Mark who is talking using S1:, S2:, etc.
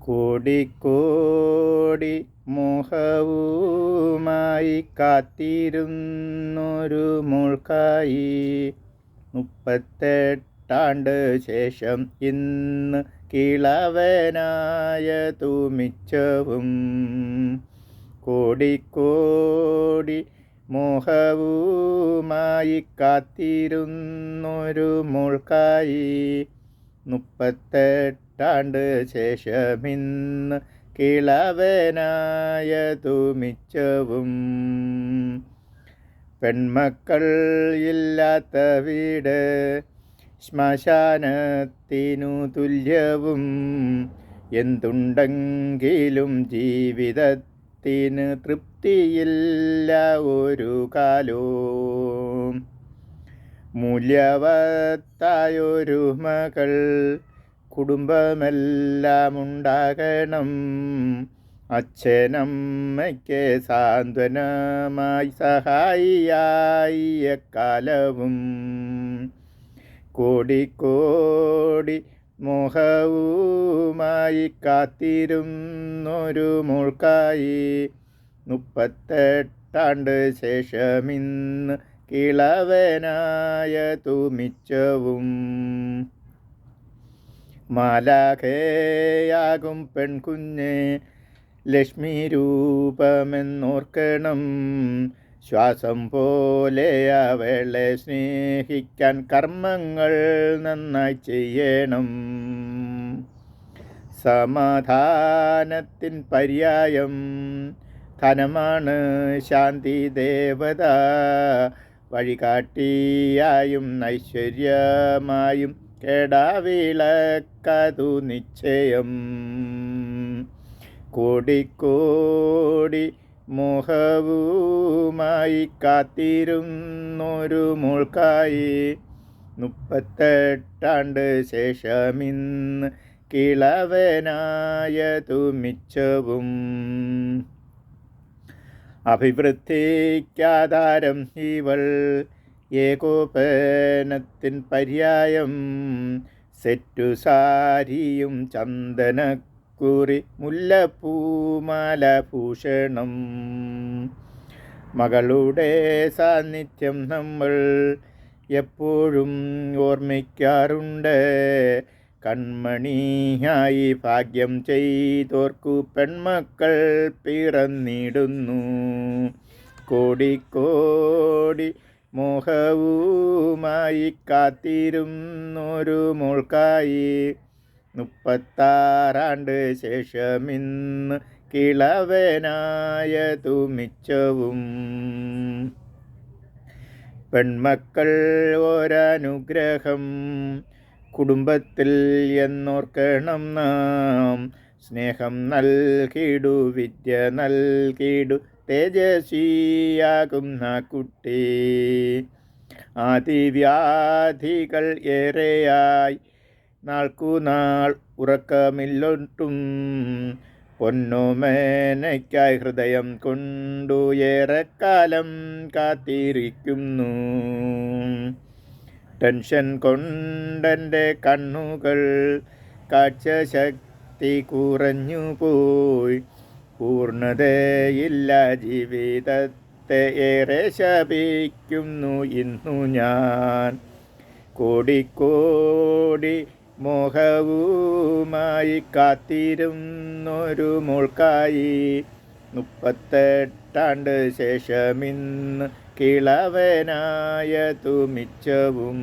S1: കോടിക്കോടി മോഹവുമായി കാത്തിരുന്നൊരു മോൾക്കായി 38 ശേഷം ഇന്ന് കിളവനായതു മിച്ചവും. കോടിക്കോടി മോഹവുമായി കാത്തിരുന്നൊരു മോൾക്കായി 38 ശേഷമിന്ന് കിളവനായതു മിച്ചവും. പെൺമക്കൾ ഇല്ലാത്ത വീട് ശ്മശാനത്തിനു തുല്യവും. എന്തുണ്ടെങ്കിലും ജീവിതത്തിന് തൃപ്തിയില്ല ഒരു കാലവും. മൂല്യവത്തായൊരു മകൾ കുടുംബമെല്ലാം ഉണ്ടാകണം. അച്ഛനമ്മയ്ക്ക് സാന്ത്വനമായി സഹായിയായി എക്കാലവും. കോടിക്കോടി മോഹവുമായി കാത്തിരുന്നൊരു മോൾക്കായി 38 ശേഷമിന്ന് കിളവനായതു മിച്ചവും. മാലാഖയാകും പെൺകുഞ്ഞ് ലക്ഷ്മി രൂപമെന്നോർക്കണം. ശ്വാസം പോലെ അവളെ സ്നേഹിക്കാൻ കർമ്മങ്ങൾ നന്നായി ചെയ്യണം. സമാധാനത്തിൻ പര്യായം ധനമാണ് ശാന്തി ദേവത. വഴികാട്ടിയായും ഐശ്വര്യമായും കെടാവിളക്കതു നിശ്ചയം. കോടിക്കോടി മോഹവുമായി കാത്തിരുന്നൊരു മോൾക്കായി 38 ശേഷമിന്ന് കിളവനായതു മിച്ചവും. അഭിവൃദ്ധിക്കാധാരം ഇവൾ ഏകോപനത്തിൻ പര്യായം. സെറ്റുസാരിയും ചന്ദനക്കുറി മുല്ലപ്പൂമാല ഭൂഷണം. മകളുടെ സാന്നിധ്യം നമ്മൾ എപ്പോഴും ഓർമ്മിക്കാറുണ്ട്. കൺമണിയായി ഭാഗ്യം ചെയ്തോർക്കു പെൺമക്കൾ പിറന്നിടുന്നു. കോടിക്കോടി മോഹവുമായി കാത്തിരുന്നൊരു മോൾക്കായി 36 ശേഷമിന്ന് കിളവനായതു മിച്ചവും. പെൺമക്കൾ ഒരനുഗ്രഹം കുടുംബത്തിൽ എന്നോർക്കണം നാം. സ്നേഹം നൽകിടു, വിദ്യ നൽകിടു, തേജസ്വിയാകുന്ന കുട്ടി. ആദിവ്യാധികൾ ഏറെയായി നാൾക്കുനാൾ ഉറക്കമില്ലൊട്ടും. പൊന്നോമനയ്ക്കായി ഹൃദയം കൊണ്ടു ഏറെക്കാലം കാത്തിരിക്കുന്നു. ടെൻഷൻ കൊണ്ടെൻ്റെ കണ്ണുകൾ കാഴ്ചശക്തി കുറഞ്ഞുപോയി. പൂർണ്ണതയില്ല ജീവിതത്തെ ഏറെ ശപിക്കുന്നു ഇന്നു ഞാൻ. കോടിക്കോടി മോഹവുമായി കാത്തിരുന്നൊരു മോൾക്കായി 38 ശേഷമിന്ന് കിളവനായതു മിച്ചവും.